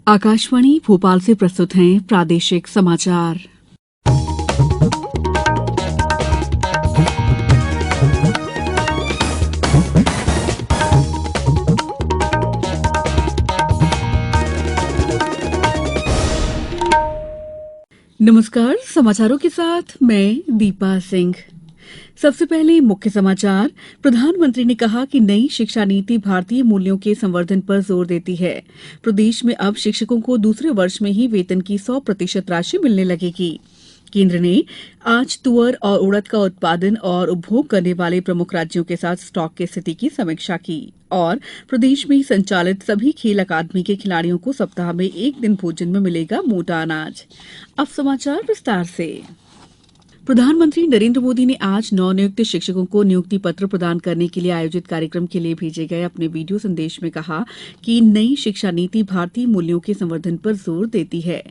आकाशवाणी भोपाल से प्रस्तुत हैं प्रादेशिक समाचार। नमस्कार, समाचारों के साथ मैं दीपा सिंह। सबसे पहले मुख्य समाचार। प्रधानमंत्री ने कहा कि नई शिक्षा नीति भारतीय मूल्यों के संवर्धन पर जोर देती है। प्रदेश में अब शिक्षकों को दूसरे वर्ष में ही वेतन की 100% राशि मिलने लगेगी। केंद्र ने आज तुअर और उड़द का उत्पादन और उपभोग करने वाले प्रमुख राज्यों के साथ स्टॉक की स्थिति की समीक्षा की और प्रदेश में संचालित सभी खेल अकादमी के खिलाड़ियों को सप्ताह में एक दिन भोजन में मिलेगा मोटा अनाज। अब समाचार विस्तार से। प्रधानमंत्री नरेंद्र मोदी ने आज नवनियुक्त शिक्षकों को नियुक्ति पत्र प्रदान करने के लिए आयोजित कार्यक्रम के लिए भेजे गए अपने वीडियो संदेश में कहा कि नई शिक्षा नीति भारतीय मूल्यों के संवर्धन पर जोर देती है।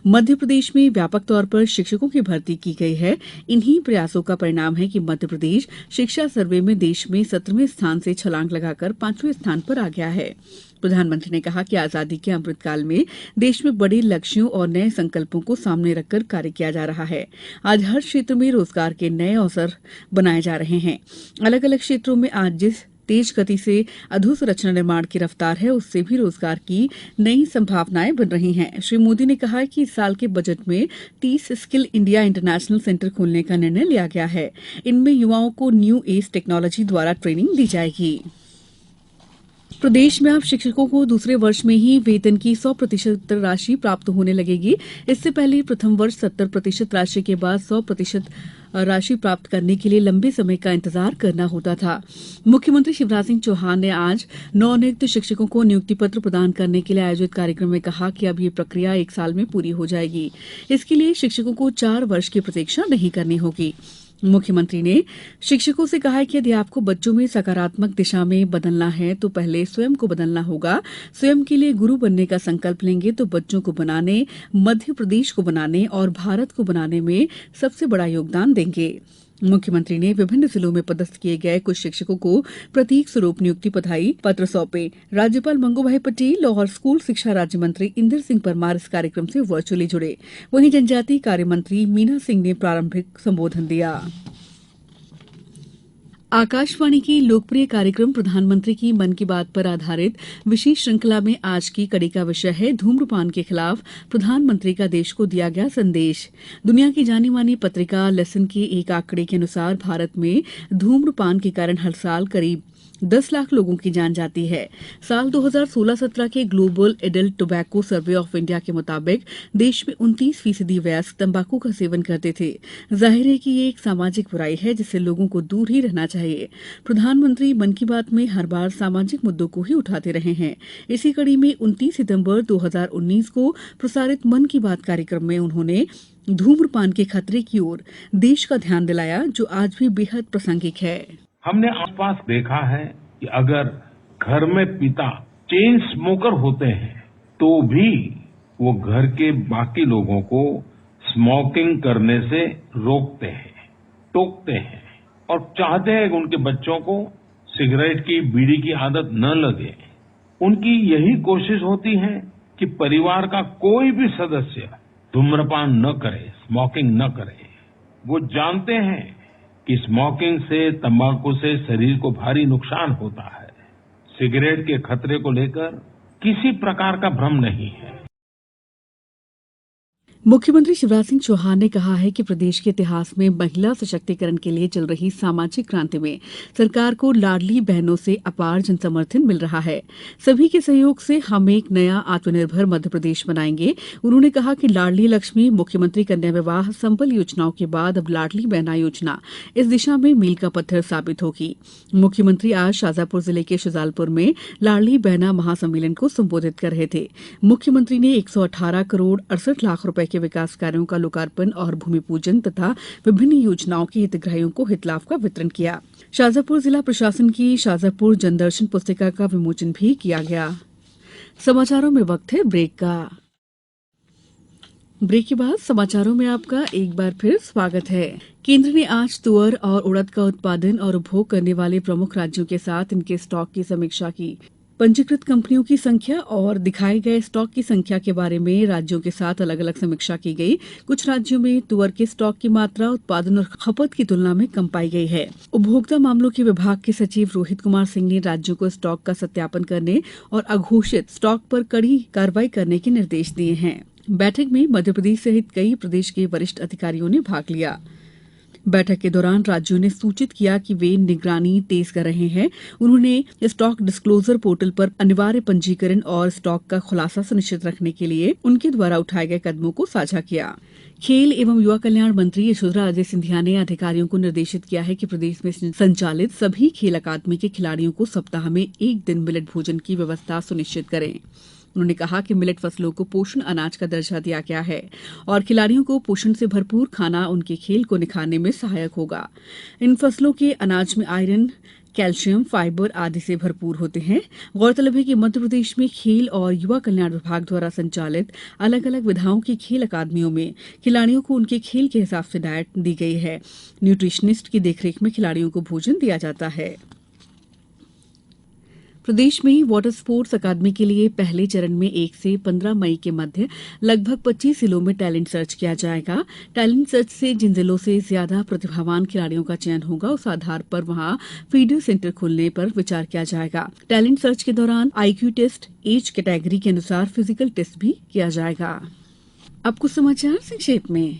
मध्य प्रदेश में व्यापक तौर पर शिक्षकों की भर्ती की गई है। इन्हीं प्रयासों का परिणाम है कि मध्य प्रदेश शिक्षा सर्वे में देश में 17वें स्थान से छलांग लगाकर 5वें स्थान पर आ गया है। प्रधानमंत्री ने कहा कि आजादी के अमृतकाल में देश में बड़े लक्ष्यों और नए संकल्पों को सामने रखकर कार्य किया जा रहा है। आज हर क्षेत्र में रोजगार के नए अवसर बनाए जा रहे हैं। अलग अलग क्षेत्रों में आज जिस तेज गति से अधोसंरचना निर्माण की रफ्तार है, उससे भी रोजगार की नई संभावनाएं बन रही हैं। श्री मोदी ने कहा कि इस साल के बजट में 30 स्किल इंडिया इंटरनेशनल सेंटर खोलने का निर्णय लिया गया है। इनमें युवाओं को न्यू एज टेक्नोलॉजी द्वारा ट्रेनिंग दी जाएगी। प्रदेश में अब शिक्षकों को दूसरे वर्ष में ही वेतन की 100% राशि प्राप्त होने लगेगी। इससे पहले प्रथम वर्ष 70% राशि के बाद 100% राशि प्राप्त करने के लिए लंबे समय का इंतजार करना होता था। मुख्यमंत्री शिवराज सिंह चौहान ने आज नवनियुक्त शिक्षकों को नियुक्ति पत्र प्रदान करने के लिए आयोजित कार्यक्रम में कहा कि अब ये प्रक्रिया 1 साल में पूरी हो जाएगी। इसके लिए शिक्षकों को 4 वर्ष की प्रतीक्षा नहीं करनी होगी। मुख्यमंत्री ने शिक्षकों से कहा कि यदि आपको बच्चों में सकारात्मक दिशा में बदलना है तो पहले स्वयं को बदलना होगा। स्वयं के लिए गुरु बनने का संकल्प लेंगे तो बच्चों को बनाने, मध्य प्रदेश को बनाने और भारत को बनाने में सबसे बड़ा योगदान देंगे। मुख्यमंत्री ने विभिन्न जिलों में पदस्थ किए गए कुछ शिक्षकों को प्रतीक स्वरूप नियुक्ति बधाई पत्र सौंपे। राज्यपाल मंगू भाई पटेल और स्कूल शिक्षा राज्य मंत्री इंदर सिंह परमार इस कार्यक्रम से वर्चुअली जुड़े। वहीं जनजातीय कार्य मंत्री मीना सिंह ने प्रारंभिक संबोधन दिया। आकाशवाणी की लोकप्रिय कार्यक्रम प्रधानमंत्री की मन की बात पर आधारित विशेष श्रृंखला में आज की कड़ी का विषय है धूम्रपान के खिलाफ प्रधानमंत्री का देश को दिया गया संदेश। दुनिया की जानी मानी पत्रिका लेसन के एक आंकड़े के अनुसार भारत में धूम्रपान के कारण हर साल करीब 10 लाख लोगों की जान जाती है। साल 2016-17 के global adult tobacco survey of India के मुताबिक देश में 29% वयस्क तंबाकू का सेवन करते थे। जाहिर है कि ये एक सामाजिक बुराई है जिससे लोगों को दूर ही रहना चाहिए। प्रधानमंत्री मन की बात में हर बार सामाजिक मुद्दों को ही उठाते रहे हैं। इसी कड़ी में 29 सितंबर 2019 को प्रसारित मन की बात कार्यक्रम में उन्होंने धूम्रपान के खतरे की ओर देश का ध्यान दिलाया, जो आज भी बेहद प्रासंगिक है। हमने आसपास देखा है कि अगर घर में पिता चेन स्मोकर होते हैं तो भी वो घर के बाकी लोगों को स्मोकिंग करने से रोकते हैं, टोकते हैं और चाहते हैं कि उनके बच्चों को सिगरेट की, बीड़ी की आदत न लगे। उनकी यही कोशिश होती है कि परिवार का कोई भी सदस्य धूम्रपान न करे, स्मोकिंग न करे। वो जानते हैं कि स्मोकिंग से, तंबाकू से शरीर को भारी नुकसान होता है। सिगरेट के खतरे को लेकर किसी प्रकार का भ्रम नहीं है। मुख्यमंत्री शिवराज सिंह चौहान ने कहा है कि प्रदेश के इतिहास में महिला सशक्तिकरण के लिए चल रही सामाजिक क्रांति में सरकार को लाडली बहनों से अपार जन समर्थन मिल रहा है। सभी के सहयोग से हम एक नया आत्मनिर्भर मध्य प्रदेश बनाएंगे। उन्होंने कहा कि लाडली लक्ष्मी, मुख्यमंत्री कन्या विवाह, संबल योजनाओं के बाद अब लाडली बहना योजना इस दिशा में मील का पत्थर साबित होगी। मुख्यमंत्री आज शाजापुर जिले के शुजालपुर में लाडली बहना महासम्मेलन को संबोधित कर रहे थे। मुख्यमंत्री ने 118 करोड़ 68 लाख रुपए के विकास कार्यों का लोकार्पण और भूमि पूजन तथा विभिन्न योजनाओं के हितग्राहियों को हितलाभ का वितरण किया। शाजापुर जिला प्रशासन की शाजापुर जनदर्शन पुस्तिका का विमोचन भी किया गया। समाचारों में वक्त है ब्रेक का। ब्रेक के बाद समाचारों में आपका एक बार फिर स्वागत है। केंद्र ने आज तुअर और उड़द का उत्पादन और उपभोग करने वाले प्रमुख राज्यों के साथ इनके स्टॉक की समीक्षा की। पंजीकृत कंपनियों की संख्या और दिखाए गए स्टॉक की संख्या के बारे में राज्यों के साथ अलग अलग समीक्षा की गई। कुछ राज्यों में तुअर के स्टॉक की मात्रा उत्पादन और खपत की तुलना में कम पाई गई है। उपभोक्ता मामलों के विभाग के सचिव रोहित कुमार सिंह ने राज्यों को स्टॉक का सत्यापन करने और अघोषित स्टॉक पर कड़ी कार्रवाई करने के निर्देश दिए हैं। बैठक में मध्यप्रदेश सहित कई प्रदेश के वरिष्ठ अधिकारियों ने भाग लिया। बैठक के दौरान राज्यों ने सूचित किया कि वे निगरानी तेज कर रहे हैं। उन्होंने स्टॉक डिस्क्लोजर पोर्टल पर अनिवार्य पंजीकरण और स्टॉक का खुलासा सुनिश्चित रखने के लिए उनके द्वारा उठाए गए कदमों को साझा किया। खेल एवं युवा कल्याण मंत्री यशोधरा राजे सिंधिया ने अधिकारियों को निर्देशित किया है कि प्रदेश में संचालित सभी खेल अकादमी के खिलाड़ियों को सप्ताह में एक दिन मिलेट भोजन की व्यवस्था सुनिश्चित करें। उन्होंने कहा कि मिलेट फसलों को पोषण अनाज का दर्जा दिया गया है और खिलाड़ियों को पोषण से भरपूर खाना उनके खेल को निखारने में सहायक होगा। इन फसलों के अनाज में आयरन, कैल्शियम, फाइबर आदि से भरपूर होते हैं। गौरतलब है कि मध्यप्रदेश में खेल और युवा कल्याण विभाग द्वारा संचालित अलग अलग विधाओं की खेल अकादमियों में खिलाड़ियों को उनके खेल के हिसाब से डाइट दी गई है। न्यूट्रिशनिस्ट की देखरेख में खिलाड़ियों को भोजन दिया जाता है। प्रदेश में वाटर स्पोर्ट्स अकादमी के लिए पहले चरण में 1 से 15 मई के मध्य लगभग 25 जिलों में टैलेंट सर्च किया जाएगा। टैलेंट सर्च से जिन जिलों से ज्यादा प्रतिभावान खिलाड़ियों का चयन होगा उस आधार पर वहां फीडर सेंटर खोलने पर विचार किया जाएगा। टैलेंट सर्च के दौरान आईक्यू टेस्ट, एज कैटेगरी के अनुसार फिजिकल टेस्ट भी किया जाएगा। अब कुछ समाचार संक्षेप में।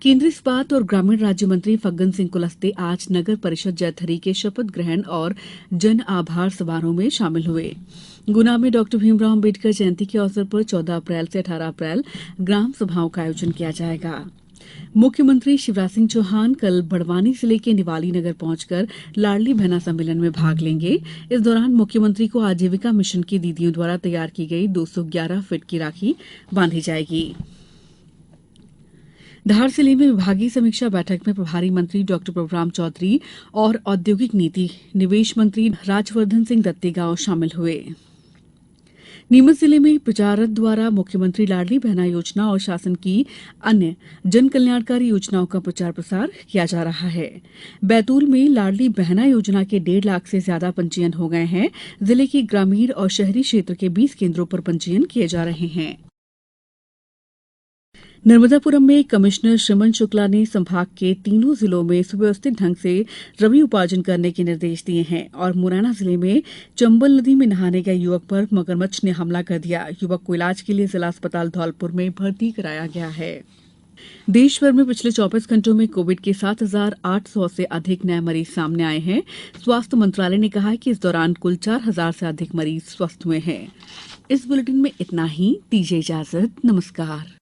केंद्रीय इस्पात और ग्रामीण राज्य मंत्री फग्गन सिंह कुलस्ते आज नगर परिषद जैतहरी के शपथ ग्रहण और जन आभार समारोह में शामिल हुए। गुना में डॉक्टर भीमराव अम्बेडकर जयंती के अवसर पर 14 अप्रैल से 18 अप्रैल ग्राम सभाओं का आयोजन किया जाएगा। मुख्यमंत्री शिवराज सिंह चौहान कल बड़वानी जिले के निवाली नगर पहुंचकर लाडली बहना सम्मेलन में भाग लेंगे। इस दौरान मुख्यमंत्री को आजीविका मिशन की दीदियों द्वारा तैयार की गई 211 फीट की राखी बांधी जाएगी। धार जिले में विभागीय समीक्षा बैठक में प्रभारी मंत्री डॉक्टर प्रभुराम चौधरी और औद्योगिक नीति निवेश मंत्री राजवर्धन सिंह दत्तीगांव शामिल हुए। नीमच जिले में प्रचारक द्वारा मुख्यमंत्री लाडली बहना योजना और शासन की अन्य जन कल्याणकारी योजनाओं का प्रचार प्रसार किया जा रहा है। बैतूल में लाडली बहना योजना के 1.5 लाख से ज्यादा पंजीयन हो गए हैं। जिले के ग्रामीण और शहरी क्षेत्र के 20 केंद्रों पर पंजीयन किए जा रहे हैं। नर्मदापुरम में कमिश्नर श्रमन शुक्ला ने संभाग के तीनों जिलों में सुव्यवस्थित ढंग से रबी उपार्जन करने के निर्देश दिए हैं और मुरैना जिले में चंबल नदी में नहाने गए युवक पर मगरमच्छ ने हमला कर दिया। युवक को इलाज के लिए जिला अस्पताल धौलपुर में भर्ती कराया गया है। देश भर में पिछले 24 घंटों में कोविड के 7,800 से अधिक नए मरीज सामने आए हैं। स्वास्थ्य मंत्रालय ने कहा है कि इस दौरान कुल 4,000 से अधिक मरीज स्वस्थ हुए हैं। इस बुलेटिन में इतना ही। दीजिए इजाजत। नमस्कार।